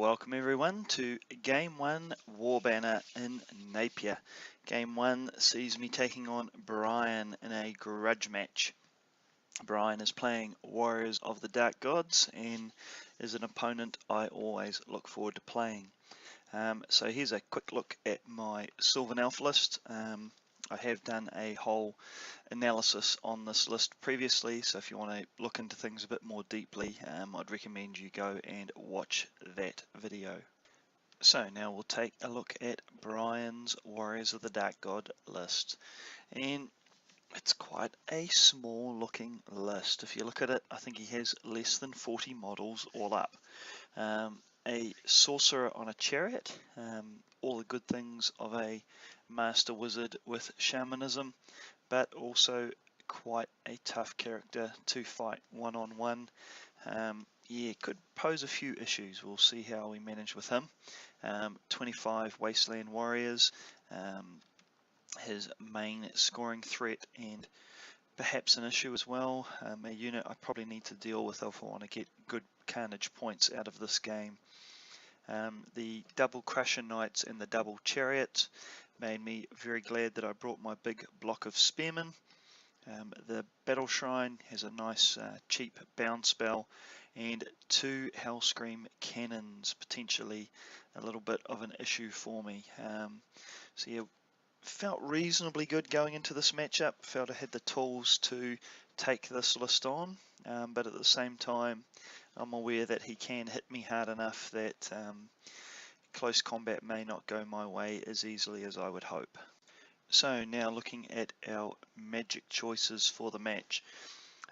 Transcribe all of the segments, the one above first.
Welcome everyone to Game 1 War Banner in Napier. Game 1 sees me taking on Brian in a grudge match. Brian is playing Warriors of the Dark Gods and is an opponent I always look forward to playing. So here's a quick look at my Sylvan Elf list. I have done a whole analysis on this list previously, so if you want to look into things a bit more deeply, I'd recommend you go and watch that video. So now we'll take a look at Brian's Warriors of the Dark God list, and it's quite a small looking list. If you look at it, I think he has less than 40 models all up. A sorcerer on a chariot, all the good things of a master wizard with shamanism, but also quite a tough character to fight one-on-one. Yeah, could pose a few issues. We'll see how we manage with him. 25 Wasteland Warriors, his main scoring threat and perhaps an issue as well. A unit I probably need to deal with if I want to get good carnage points out of this game. The double Crusher Knights and the double Chariots made me very glad that I brought my big block of Spearmen. The Battle Shrine has a nice cheap bound spell and 2 Hellscream Cannons, potentially a little bit of an issue for me. So yeah, felt reasonably good going into this matchup, felt I had the tools to take this list on, but at the same time I'm aware that he can hit me hard enough that close combat may not go my way as easily as I would hope. So now looking at our magic choices for the match.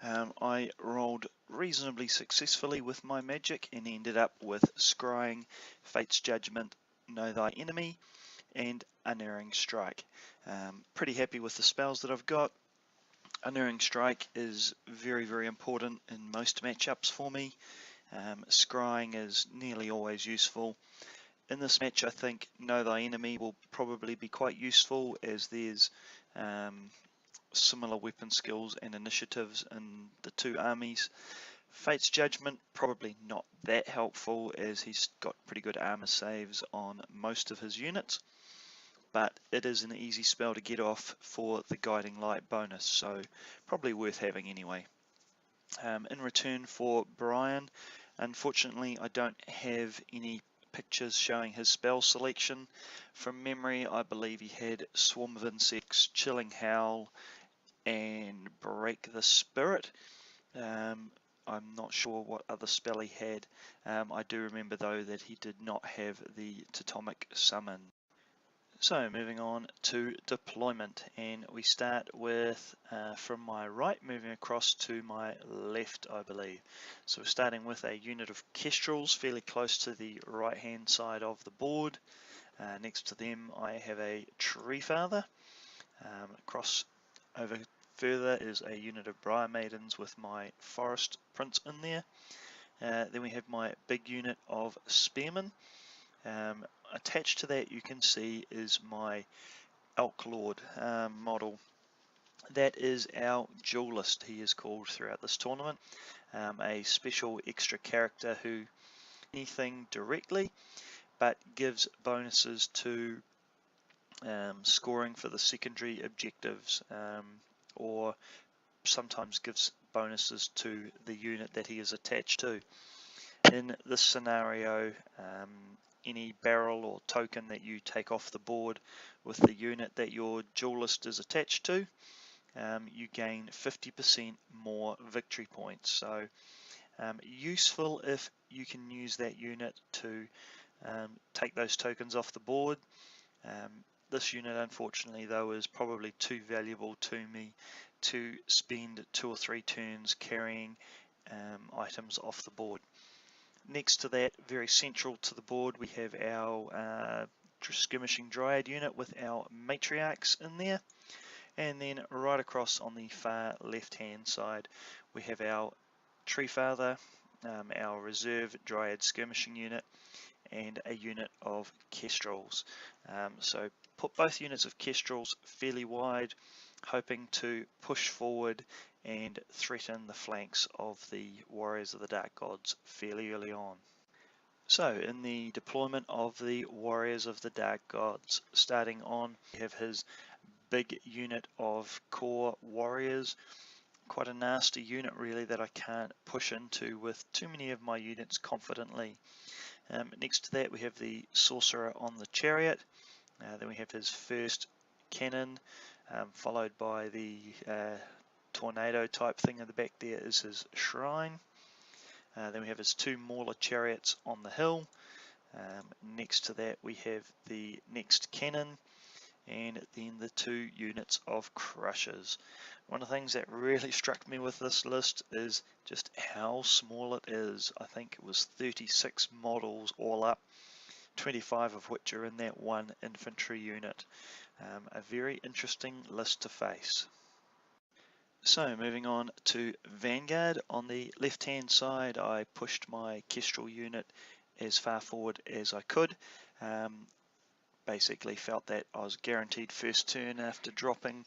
I rolled reasonably successfully with my magic and ended up with Scrying, Fate's Judgment, Know Thy Enemy, and Unerring Strike. Pretty happy with the spells that I've got. Unerring Strike is very important in most matchups for me. Scrying is nearly always useful. In this match I think Know Thy Enemy will probably be quite useful, as there's similar weapon skills and initiatives in the two armies. Fate's Judgment probably not that helpful, as he's got pretty good armor saves on most of his units, but it is an easy spell to get off for the Guiding Light bonus, so probably worth having anyway. In return for Brian, unfortunately I don't have any pictures showing his spell selection. From memory I believe he had Swarm of Insects, Chilling Howl and Break the Spirit. I'm not sure what other spell he had. I do remember though that he did not have the Totemic Summon. So moving on to deployment, and we start with from my right moving across to my left, I believe. So we're starting with a unit of Kestrels fairly close to the right hand side of the board. Next to them I have a Tree Father. Across over further is a unit of Briar Maidens with my Forest Prince in there. Then we have my big unit of Spearmen. Attached to that you can see is my Elk Lord model. That is our duelist, he is called throughout this tournament. A special extra character who anything directly, but gives bonuses to scoring for the secondary objectives, or sometimes gives bonuses to the unit that he is attached to. In this scenario, any barrel or token that you take off the board with the unit that your duelist is attached to, you gain 50% more victory points. So useful if you can use that unit to take those tokens off the board. This unit unfortunately though is probably too valuable to me to spend 2 or 3 turns carrying items off the board. Next to that, very central to the board, we have our Skirmishing Dryad unit with our Matriarchs in there. And then right across on the far left hand side we have our Tree Father, our Reserve Dryad Skirmishing unit, and a unit of Kestrels. So put both units of Kestrels fairly wide, hoping to push forward and threaten the flanks of the Warriors of the Dark Gods fairly early on. So in the deployment of the Warriors of the Dark Gods, starting on, we have his big unit of core warriors. Quite a nasty unit really that I can't push into with too many of my units confidently. Next to that we have the sorcerer on the chariot. Then we have his first cannon, followed by the tornado type thing in the back there is his shrine. Then we have his two mauler chariots on the hill. Next to that we have the next cannon, and then the two units of crushers. One of the things that really struck me with this list is just how small it is. I think it was 36 models all up, 25 of which are in that one infantry unit. A very interesting list to face. So moving on to Vanguard, on the left hand side I pushed my Kestrel unit as far forward as I could. Basically felt that I was guaranteed first turn after dropping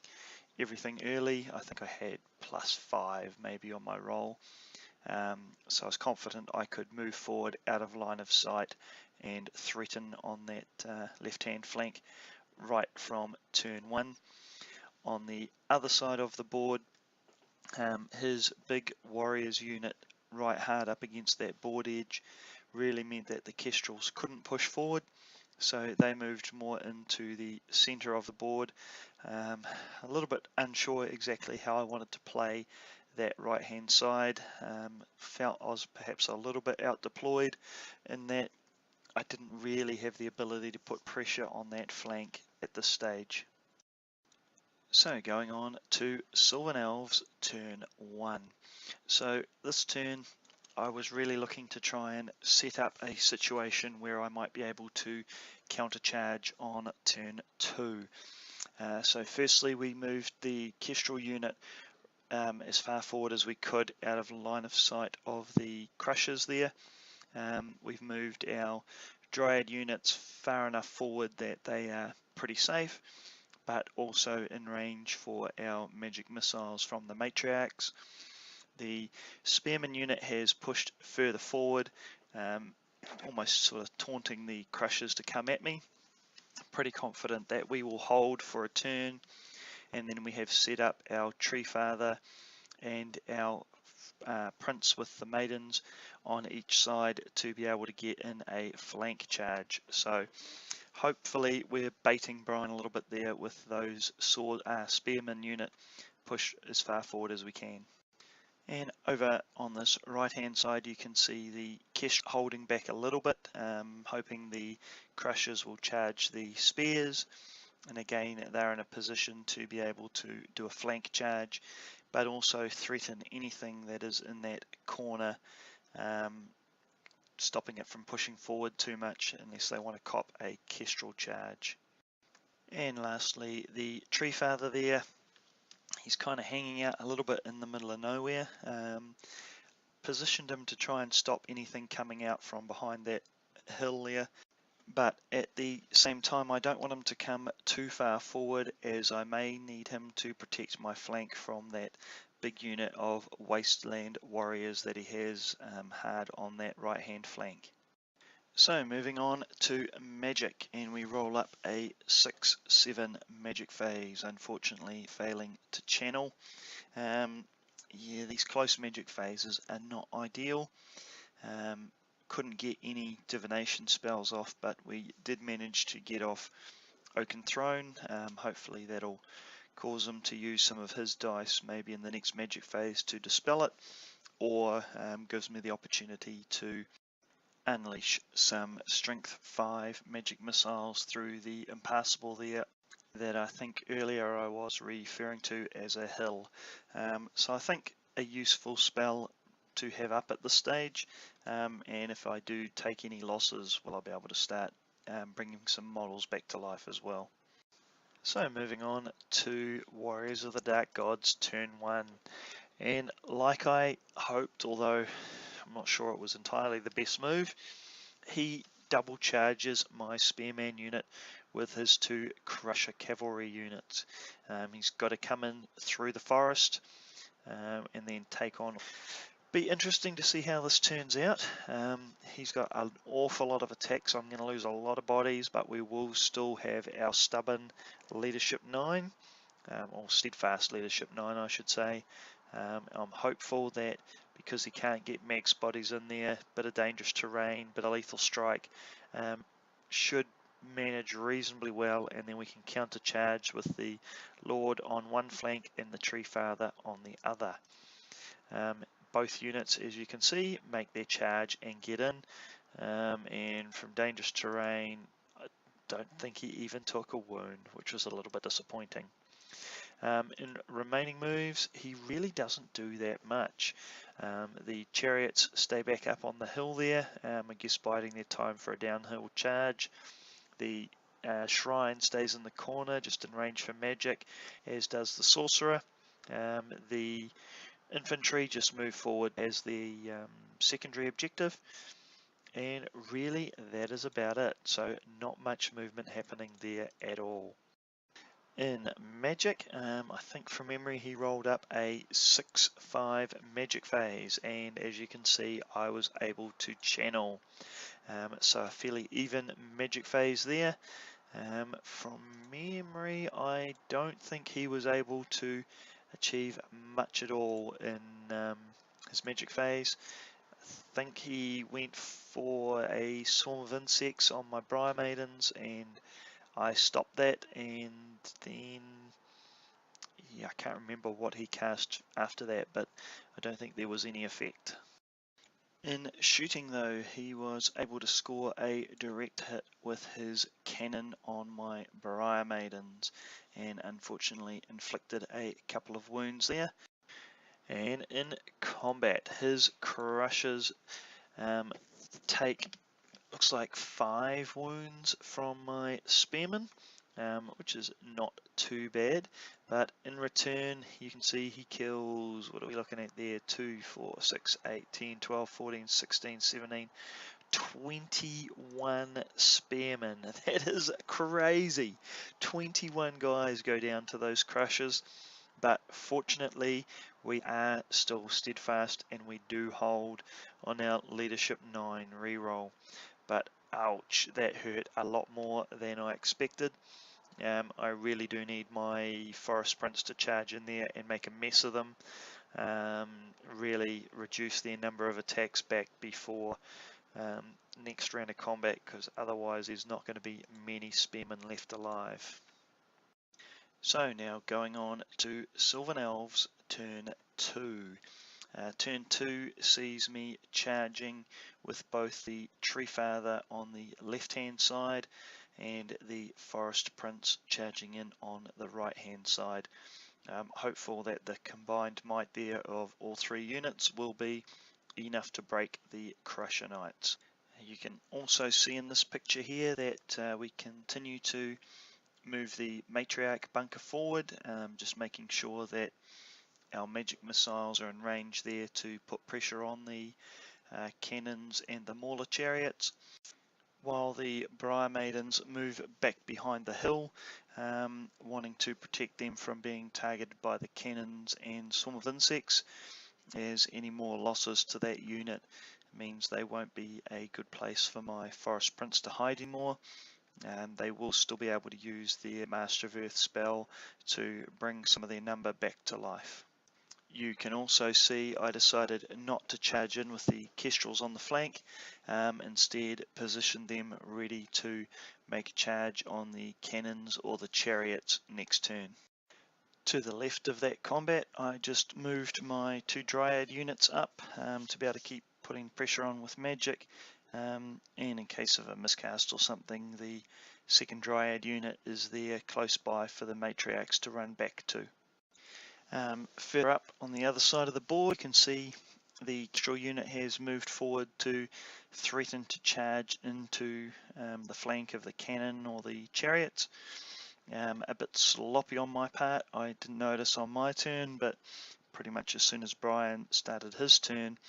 everything early. I think I had +5 maybe on my roll. So I was confident I could move forward out of line of sight and threaten on that left hand flank right from turn 1. On the other side of the board, his big warriors unit right hard up against that board edge really meant that the Kestrels couldn't push forward, so they moved more into the center of the board. A little bit unsure exactly how I wanted to play that right hand side. Felt I was perhaps a little bit out deployed in that I didn't really have the ability to put pressure on that flank at this stage. So going on to Sylvan Elves turn 1. So this turn I was really looking to try and set up a situation where I might be able to countercharge on turn 2. So firstly we moved the Kestrel unit as far forward as we could out of line of sight of the crushers there. We've moved our Dryad units far enough forward that they are pretty safe, but also in range for our magic missiles from the matriarchs. The Spearman unit has pushed further forward, almost sort of taunting the crushers to come at me. Pretty confident that we will hold for a turn, and then we have set up our Tree Father and our Prince with the Maidens on each side to be able to get in a flank charge. So hopefully we're baiting Brian a little bit there with those Spearman unit push as far forward as we can. And over on this right hand side you can see the Kestrel holding back a little bit, hoping the crushers will charge the spears, and again they're in a position to be able to do a flank charge but also threaten anything that is in that corner, stopping it from pushing forward too much unless they want to cop a Kestrel charge. And lastly the Tree Father there. He's kind of hanging out a little bit in the middle of nowhere. Positioned him to try and stop anything coming out from behind that hill there, but at the same time I don't want him to come too far forward, as I may need him to protect my flank from that big unit of wasteland warriors that he has hard on that right hand flank. So moving on to magic, and we roll up a 6/7 magic phase, unfortunately failing to channel. Yeah, these close magic phases are not ideal. Couldn't get any divination spells off, but we did manage to get off Oaken Throne. Hopefully that'll cause him to use some of his dice maybe in the next magic phase to dispel it, or gives me the opportunity to unleash some strength 5 magic missiles through the impassable there that I think earlier I was referring to as a hill. So I think a useful spell to have up at this stage, and if I do take any losses, well, I'll be able to start bringing some models back to life as well. So moving on to Warriors of the Dark Gods turn 1, and like I hoped, although I'm not sure it was entirely the best move, he double charges my Spearman unit with his 2 Crusher Cavalry units. He's got to come in through the forest and then take on Be interesting to see how this turns out. He's got an awful lot of attacks. I'm going to lose a lot of bodies, but we will still have our stubborn leadership 9, or steadfast leadership 9 I should say. I'm hopeful that because he can't get max bodies in there, bit of dangerous terrain, bit of lethal strike, should manage reasonably well, and then we can counter charge with the Lord on one flank and the Tree Father on the other. Both units, as you can see, make their charge and get in, and from dangerous terrain I don't think he even took a wound, which was a little bit disappointing. In remaining moves, he really doesn't do that much. The chariots stay back up on the hill there, I guess biding their time for a downhill charge. The shrine stays in the corner, just in range for magic, as does the sorcerer. The infantry just move forward as the secondary objective, and really that is about it. So not much movement happening there at all. In magic, I think from memory he rolled up a 6/5 magic phase, and as you can see I was able to channel, so a fairly even magic phase there. From memory I don't think he was able to achieve much at all in his magic phase. I think he went for a swarm of insects on my Briar Maidens, and I stopped that, and then yeah, I can't remember what he cast after that, but I don't think there was any effect. In shooting though, he was able to score a direct hit with his cannon on my Briar Maidens, and unfortunately inflicted a couple of wounds there. And in combat, his crushes take, looks like 5 wounds from my spearmen, which is not too bad, but in return you can see he kills, what are we looking at there, 2, 4, 6, 8, 10, 12, 14, 16, 17, 21 spearmen. That is crazy. 21 guys go down to those crushes, but fortunately we are still steadfast and we do hold on our leadership 9 reroll. But ouch, that hurt a lot more than I expected. I really do need my Forest Prince to charge in there and make a mess of them, really reduce their number of attacks back before next round of combat, because otherwise there's not going to be many spearmen left alive. So now going on to Sylvan Elves turn 2. Turn 2 sees me charging with both the Tree Father on the left hand side and the Forest Prince charging in on the right hand side. Hopeful that the combined might there of all 3 units will be enough to break the Crusher Knights. You can also see in this picture here that we continue to move the Matriarch bunker forward, just making sure that our magic missiles are in range there to put pressure on the cannons and the Mauler chariots, while the Briar Maidens move back behind the hill, wanting to protect them from being targeted by the cannons and swarm of insects, as any more losses to that unit means they won't be a good place for my Forest Prince to hide anymore. They will still be able to use their Master of Earth spell to bring some of their number back to life. You can also see I decided not to charge in with the Kestrels on the flank, instead position them ready to make a charge on the cannons or the chariots next turn. To the left of that combat, I just moved my 2 Dryad units up to be able to keep putting pressure on with magic, and in case of a miscast or something, the second Dryad unit is there close by for the Matriarchs to run back to. Further up on the other side of the board, you can see the Kestrel unit has moved forward to threaten to charge into the flank of the cannon or the chariots. A bit sloppy on my part, I didn't notice on my turn, but pretty much as soon as Brian started his turn,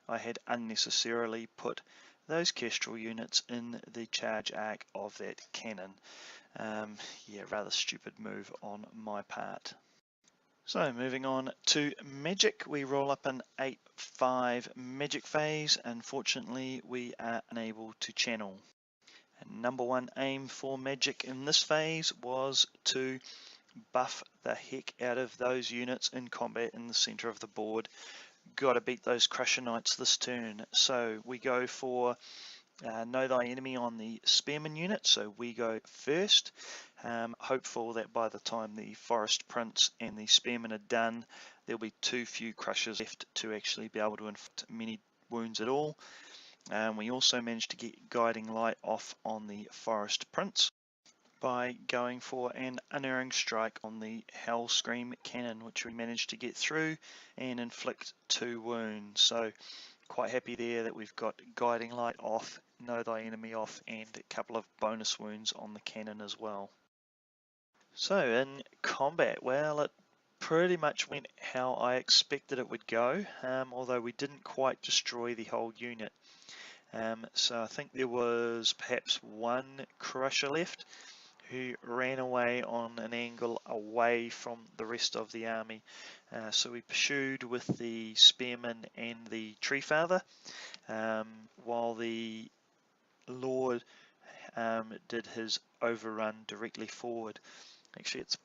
I had unnecessarily put those Kestrel units in the charge arc of that cannon. Yeah, rather stupid move on my part. So moving on to Magic, we roll up an 8-5 Magic phase. Unfortunately, we are unable to channel. And number one aim for Magic in this phase was to buff the heck out of those units in combat in the center of the board. Got to beat those Crusher Knights this turn. So we go for Know Thy Enemy on the Spearman unit, so we go first. Hopeful that by the time the Forest Prince and the Spearman are done, there'll be too few Crushers left to actually be able to inflict many wounds at all. We also managed to get Guiding Light off on the Forest Prince by going for an unerring strike on the Hellscream cannon, which we managed to get through and inflict 2 wounds. So quite happy there that we've got Guiding Light off, Know Thy Enemy off, and a couple of bonus wounds on the cannon as well. So in combat, well, it pretty much went how I expected it would go, although we didn't quite destroy the whole unit. So I think there was perhaps one Crusher left who ran away on an angle away from the rest of the army. So we pursued with the Spearman and the Tree Father, while the Lord did his overrun directly forward. Actually, it's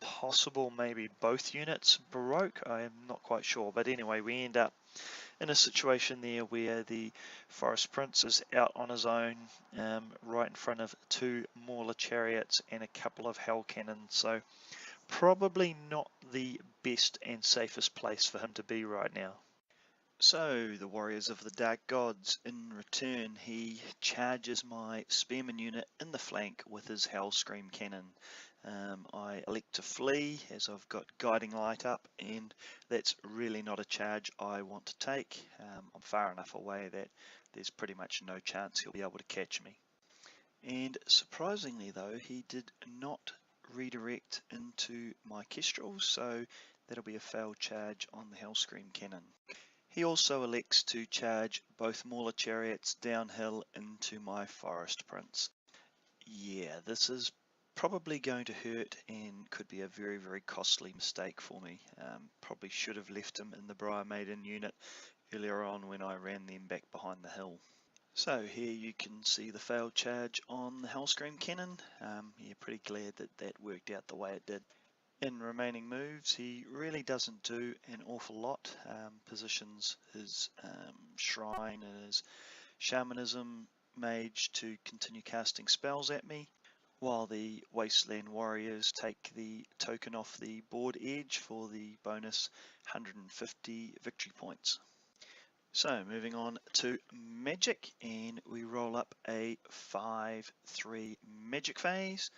possible maybe both units broke, I'm not quite sure, but anyway, we end up in a situation there where the Forest Prince is out on his own, right in front of 2 Mauler chariots and a couple of Hell cannons, so probably not the best and safest place for him to be right now. So the Warriors of the Dark Gods, in return, he charges my Spearman unit in the flank with his Hellscream cannon. I elect to flee as I've got Guiding Light up, and that's really not a charge I want to take. I'm far enough away that there's pretty much no chance he'll be able to catch me. And surprisingly though, he did not redirect into my Kestrels, so that'll be a failed charge on the Hellscream cannon. He also elects to charge both Mauler chariots downhill into my Forest Prince. Yeah, this is probably going to hurt and could be a very, very costly mistake for me. Probably should have left him in the Briar Maiden unit earlier on when I ran them back behind the hill. So here you can see the failed charge on the Hellscream cannon. Yeah, pretty glad that that worked out the way it did. In remaining moves, he really doesn't do an awful lot. Positions his shrine and his shamanism mage to continue casting spells at me, while the Wasteland Warriors take the token off the board edge for the bonus 150 victory points. So moving on to Magic, and we roll up a 5-3 Magic phase.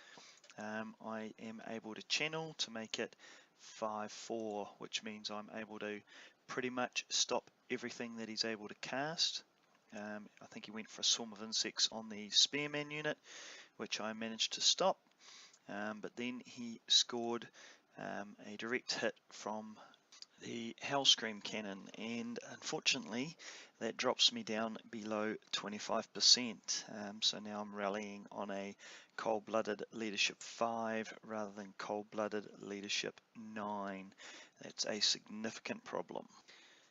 I am able to channel to make it 5-4, which means I'm able to pretty much stop everything that he's able to cast. I think he went for a Swarm of Insects on the Spearman unit, which I managed to stop, but then he scored a direct hit from the Hellscream cannon, and unfortunately that drops me down below 25%. So now I'm rallying on a Cold-Blooded Leadership 5 rather than Cold-Blooded Leadership 9. That's a significant problem.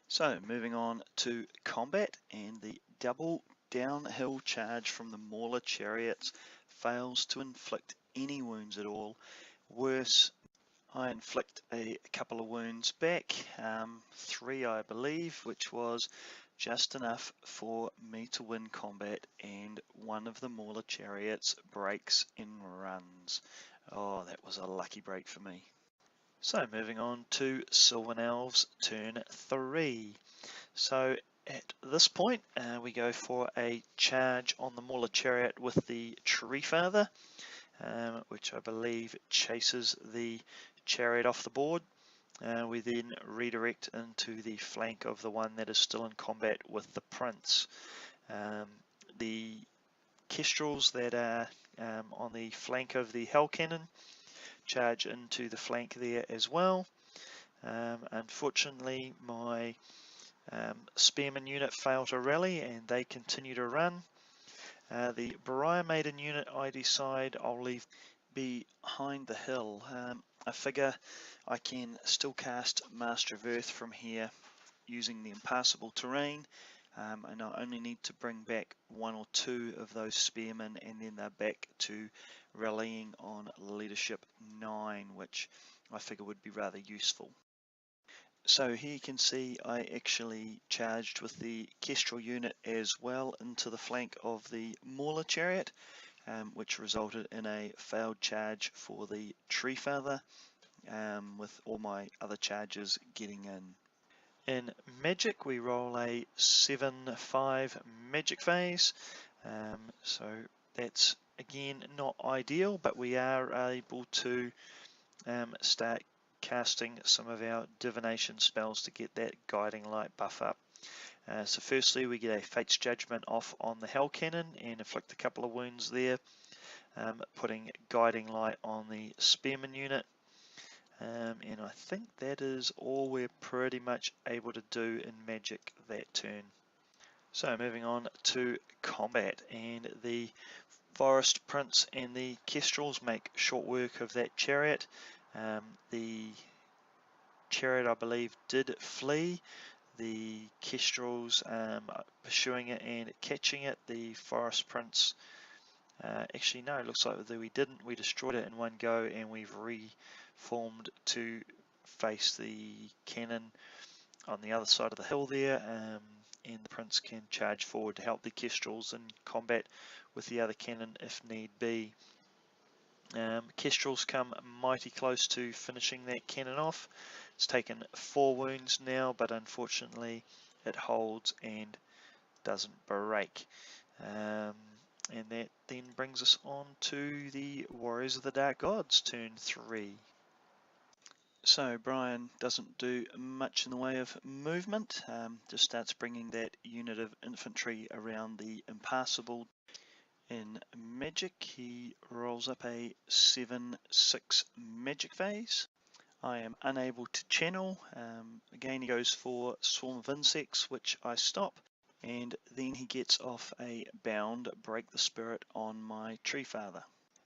So moving on to combat, and the double downhill charge from the Mauler chariots fails to inflict any wounds at all. Worse, I inflict a couple of wounds back, 3 I believe, which was just enough for me to win combat, and one of the Mauler chariots breaks and runs. Oh, that was a lucky break for me. So moving on to Sylvan Elves turn 3. So at this point we go for a charge on the Mauler chariot with the Tree Father, which I believe chases the chariot off the board. We then redirect into the flank of the one that is still in combat with the Prince. The Kestrels that are on the flank of the Hell Cannon charge into the flank there as well. Unfortunately, my Spearman unit failed to rally and they continue to run. The Briar Maiden unit I decide I'll leave behind the hill. I figure I can still cast Master of Earth from here using the impassable terrain, and I only need to bring back 1 or 2 of those spearmen, and then they're back to rallying on leadership 9, which I figure would be rather useful. So here you can see I actually charged with the Kestrel unit as well into the flank of the Mauler chariot, which resulted in a failed charge for the Tree Father, with all my other charges getting in. In Magic, we roll a 7-5 Magic phase, so that's again not ideal, but we are able to start casting some of our divination spells to get that guiding light buff up. So firstly we get a Fate's Judgment off on the Hell Cannon and inflict a couple of wounds there, putting guiding light on the Spearman unit. And I think that is all we're pretty much able to do in Magic that turn. So moving on to combat, and the Forest Prince and the Kestrels make short work of that chariot. The chariot, I believe, did flee. The Kestrels pursuing it and catching it. The Forest Prince, actually no, it looks like we didn't. We destroyed it in one go, and we've reformed to face the cannon on the other side of the hill there, and the Prince can charge forward to help the Kestrels in combat with the other cannon if need be. Kestrels come mighty close to finishing that cannon off. It's taken 4 wounds now, but unfortunately it holds and doesn't break. And that then brings us on to the Warriors of the Dark Gods, turn 3. So Brian doesn't do much in the way of movement, just starts bringing that unit of infantry around the impassable. In Magic, he rolls up a 7-6 Magic phase. I am unable to channel. Again, he goes for Swarm of Insects, which I stop, and then he gets off a bound Break the Spirit on my Tree Father.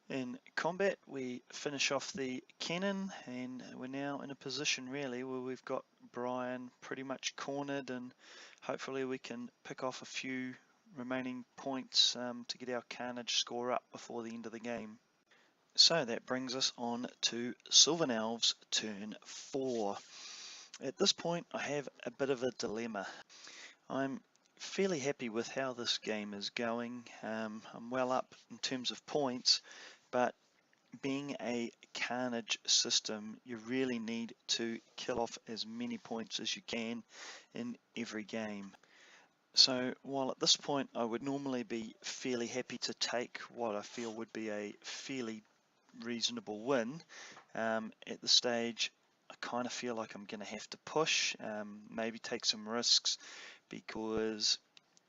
In combat, we finish off the cannon, and we're now in a position really where we've got Brian pretty much cornered, and hopefully we can pick off a few remaining points to get our carnage score up before the end of the game. So that brings us on to Sylvan Elves turn 4. At this point I have a bit of a dilemma. I'm fairly happy with how this game is going. I'm well up in terms of points, but being a carnage system, you really need to kill off as many points as you can in every game. So while at this point I would normally be fairly happy to take what I feel would be a fairly reasonable win, at this stage I kind of feel like I'm going to have to push, maybe take some risks, because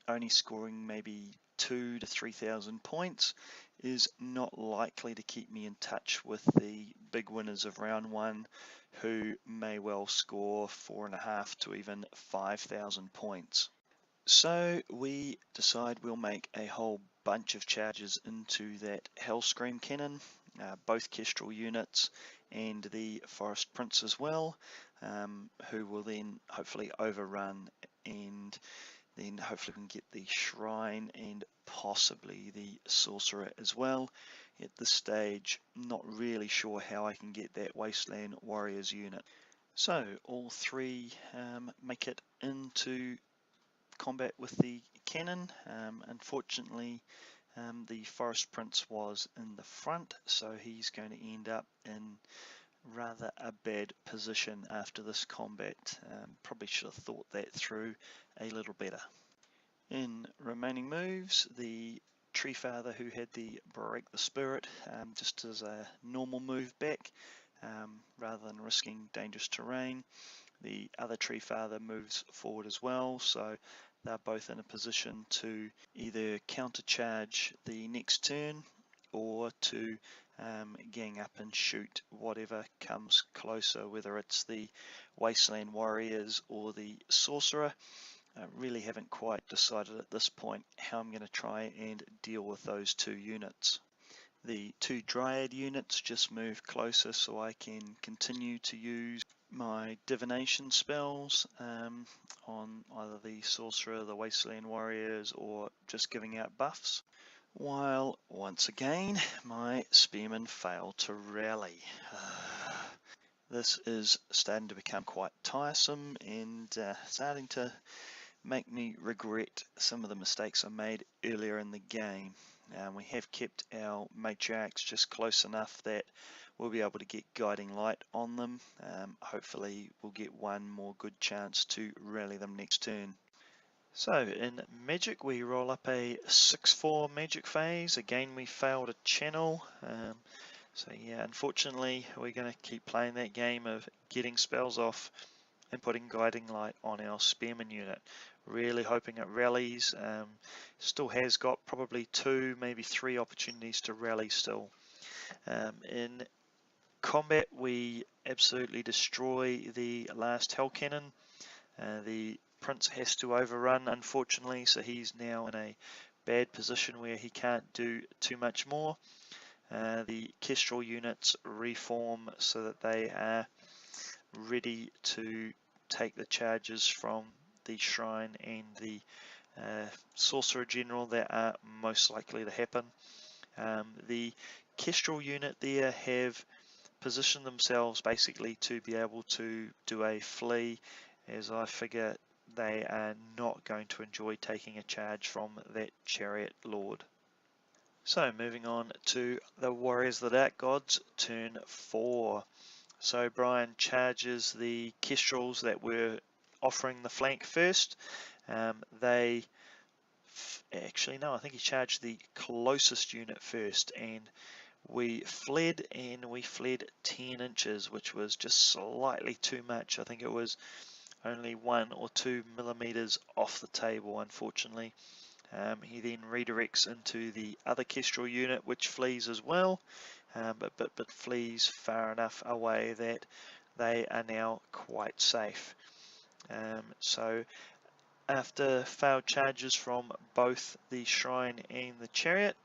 only scoring maybe 2,000 to 3,000 points is not likely to keep me in touch with the big winners of round 1, who may well score 4,500 to even 5,000 points. So we decide we'll make a whole bunch of charges into that Hellscream cannon, both Kestrel units and the Forest Prince as well, who will then hopefully overrun, and then hopefully we can get the Shrine and possibly the Sorcerer as well. At this stage, not really sure how I can get that Wasteland Warriors unit. So all 3 make it into combat with the cannon. Unfortunately, the Forest Prince was in the front, so he's going to end up in rather a bad position after this combat. Probably should have thought that through a little better. In remaining moves, the Tree Father, who had the Break the Spirit, just as a normal move back, rather than risking dangerous terrain. The other Tree Father moves forward as well, so they're both in a position to either countercharge the next turn or to gang up and shoot whatever comes closer, whether it's the Wasteland Warriors or the Sorcerer. I really haven't quite decided at this point how I'm going to try and deal with those 2 units. The 2 Dryad units just move closer so I can continue to use my divination spells on either the Sorcerer, the Wasteland Warriors, or just giving out buffs. While once again my Spearmen fail to rally. This is starting to become quite tiresome and starting to make me regret some of the mistakes I made earlier in the game. We have kept our matriarchs just close enough that we'll be able to get guiding light on them. Hopefully we'll get one more good chance to rally them next turn. So in Magic we roll up a 6/4 Magic phase. Again we fail to channel. So yeah, unfortunately we're going to keep playing that game of getting spells off and putting guiding light on our Spearman unit. Really hoping it rallies. Still has got probably 2, maybe 3 opportunities to rally still. In combat we absolutely destroy the last Hell Cannon. The Prince has to overrun unfortunately, so he's now in a bad position where he can't do too much more. The Kestrel units reform so that they are ready to take the charges from the Shrine and the Sorcerer General that are most likely to happen. The Kestrel unit there have positioned themselves basically to be able to do a flee, as I figure they are not going to enjoy taking a charge from that Chariot Lord. So moving on to the Warriors of the Dark Gods, turn 4. So Brian charges the Kestrels that were offering the flank first. Actually no, I think he charged the closest unit first, and we fled 10 inches, which was just slightly too much. I think it was only 1 or 2 millimeters off the table, unfortunately. He then redirects into the other Kestrel unit, which flees as well, but flees far enough away that they are now quite safe. So after failed charges from both the Shrine and the Chariot,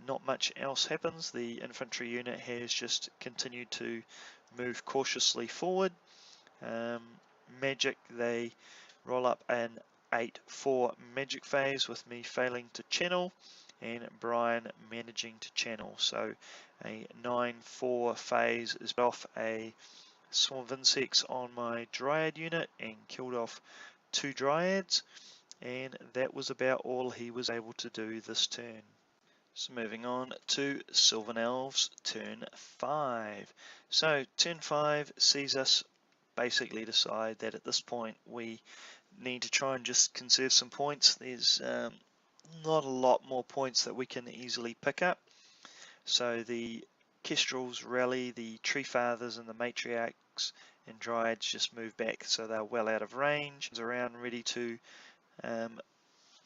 not much else happens. The infantry unit has just continued to move cautiously forward. Magic, they roll up an 8/4 Magic phase with me failing to channel and Brian managing to channel. So a 9/4 phase is off a Swarm of Insects on my Dryad unit and killed off 2 Dryads, and that was about all he was able to do this turn. So moving on to Sylvan Elves, turn 5. So turn 5 sees us basically decide that at this point we need to try and just conserve some points. There's not a lot more points that we can easily pick up. So the Kestrels rally, the Tree Fathers and the Matriarchs and Dryads just move back, so they're well out of range. Around ready to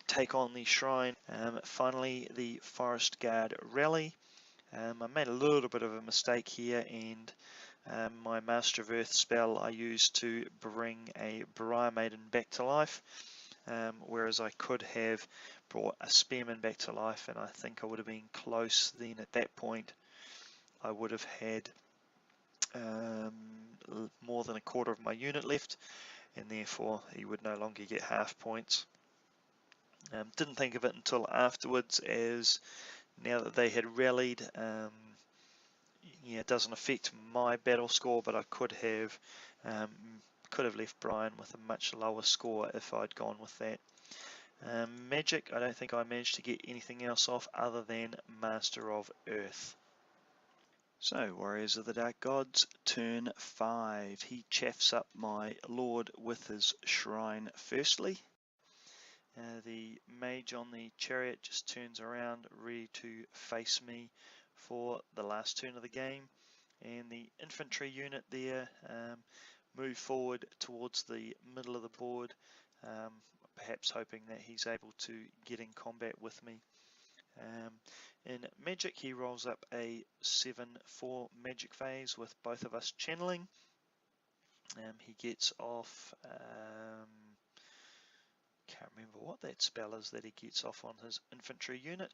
take on the Shrine. Finally, the Forest Guard rally. I made a little bit of a mistake here, and my Master of Earth spell I used to bring a Briar Maiden back to life, whereas I could have brought a Spearman back to life, and I think I would have been close then at that point. I would have had more than a quarter of my unit left, and therefore he would no longer get half points. Didn't think of it until afterwards, as now that they had rallied, yeah, it doesn't affect my battle score, but I could have left Brian with a much lower score if I'd gone with that. Magic, I don't think I managed to get anything else off other than Master of Earth. So, Warriors of the Dark Gods, turn 5. He chaffs up my Lord with his Shrine firstly. The mage on the Chariot just turns around ready to face me for the last turn of the game, and the infantry unit there move forward towards the middle of the board, perhaps hoping that he's able to get in combat with me. In Magic, he rolls up a 7/4 Magic phase with both of us channeling. He gets off, can't remember what that spell is that he gets off on his infantry unit,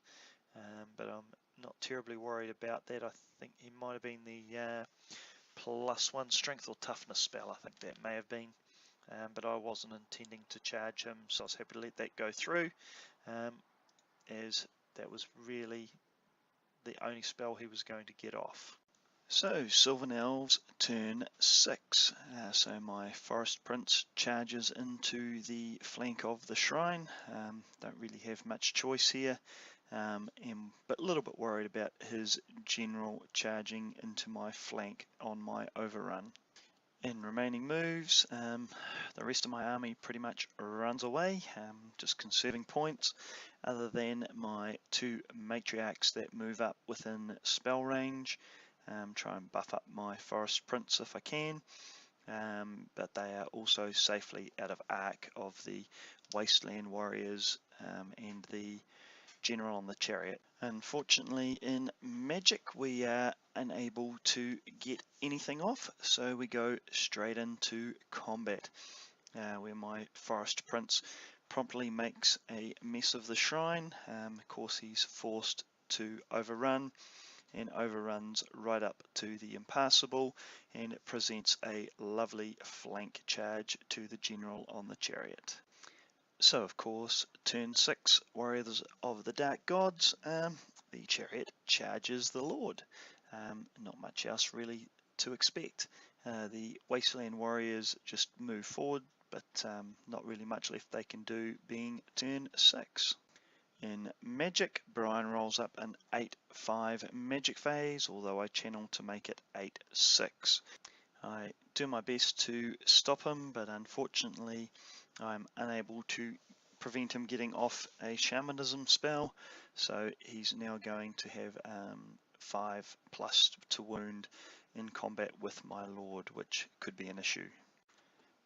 but I'm not terribly worried about that. I think he might have been the +1 strength or toughness spell, I think that may have been. But I wasn't intending to charge him, so I was happy to let that go through, as that was really the only spell he was going to get off. So Sylvan Elves turn 6. So my Forest Prince charges into the flank of the shrine. Don't really have much choice here, but a little bit worried about his general charging into my flank on my overrun. In remaining moves, the rest of my army pretty much runs away, just conserving points, other than my 2 matriarchs that move up within spell range. Try and buff up my Forest Prince if I can, but they are also safely out of arc of the Wasteland Warriors and the General on the Chariot. Unfortunately, in Magic we are unable to get anything off, so we go straight into combat, where my Forest Prince promptly makes a mess of the shrine. Of course, he's forced to overrun, and overruns right up to the impassable, and it presents a lovely flank charge to the General on the Chariot. So of course, turn 6, Warriors of the Dark Gods, the Chariot charges the Lord. Not much else really to expect. The Wasteland Warriors just move forward, but not really much left they can do, being turn 6. In Magic, Brian rolls up an 8-5 Magic phase, although I channel to make it 8-6. I do my best to stop him, but unfortunately I'm unable to prevent him getting off a shamanism spell, so he's now going to have 5+ to wound in combat with my Lord, which could be an issue.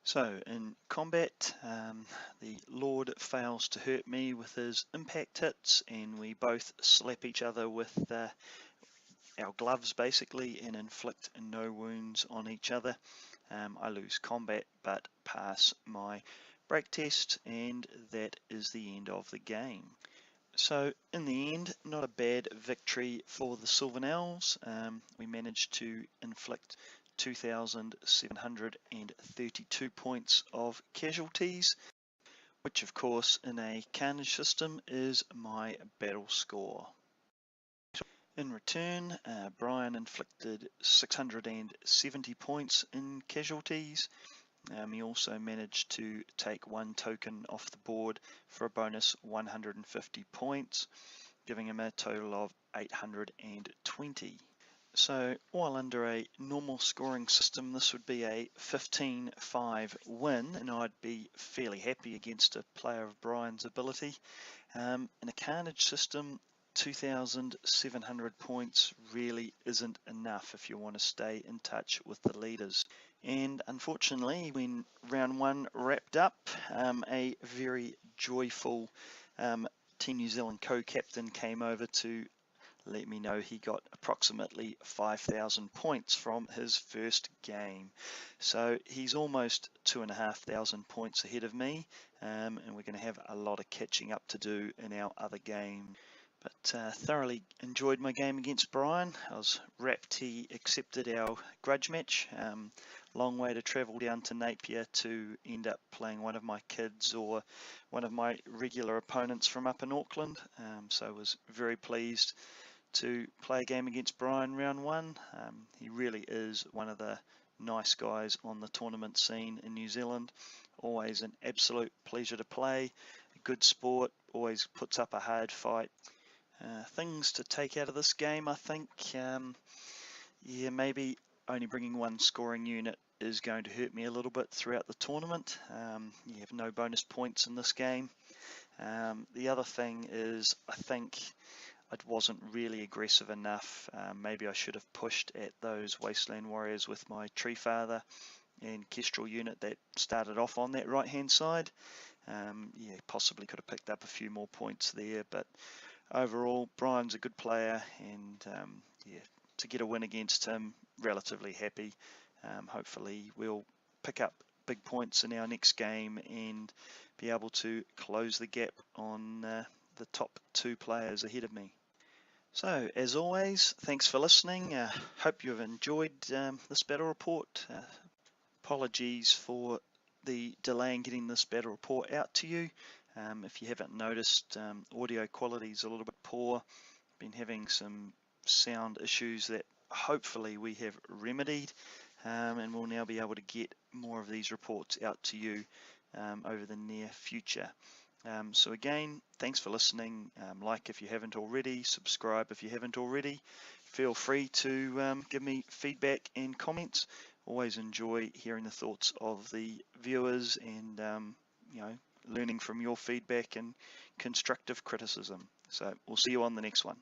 So in combat, the Lord fails to hurt me with his impact hits, and we both slap each other with our gloves basically and inflict no wounds on each other. I lose combat but pass my break test, and that is the end of the game. So in the end, not a bad victory for the Sylvan Elves. We managed to inflict 2,732 points of casualties, which of course in a carnage system is my battle score. In return, Brian inflicted 670 points in casualties. He also managed to take 1 token off the board for a bonus 150 points, giving him a total of 820. So while under a normal scoring system this would be a 15-5 win, and I'd be fairly happy against a player of Brian's ability. In a carnage system, 2,700 points really isn't enough if you want to stay in touch with the leaders. And unfortunately, when round 1 wrapped up, a very joyful Team New Zealand co-captain came over to let me know he got approximately 5,000 points from his first game. So he's almost 2,500 points ahead of me, and we're going to have a lot of catching up to do in our other game. But thoroughly enjoyed my game against Brian. I was rapt he accepted our grudge match. Long way to travel down to Napier to end up playing one of my kids or one of my regular opponents from up in Auckland. So I was very pleased to play a game against Brian round 1. He really is one of the nice guys on the tournament scene in New Zealand. Always an absolute pleasure to play. Good sport, always puts up a hard fight. Things to take out of this game, I think, yeah, maybe only bringing 1 scoring unit is going to hurt me a little bit throughout the tournament. You have no bonus points in this game. The other thing is, I think I wasn't really aggressive enough. Maybe I should have pushed at those Wasteland Warriors with my Tree Father and Kestrel unit that started off on that right hand side. Yeah, possibly could have picked up a few more points there, but overall Brian's a good player, and yeah, to get a win against him, relatively happy. Hopefully we'll pick up big points in our next game and be able to close the gap on the top 2 players ahead of me. So, as always, thanks for listening. Hope you've enjoyed this battle report. Apologies for the delay in getting this battle report out to you. If you haven't noticed, audio quality is a little bit poor. Been having some sound issues that hopefully we have remedied, and we'll now be able to get more of these reports out to you over the near future. So again, thanks for listening. Like if you haven't already, subscribe if you haven't already. Feel free to give me feedback and comments. Always enjoy hearing the thoughts of the viewers and learning from your feedback and constructive criticism. So we'll see you on the next one.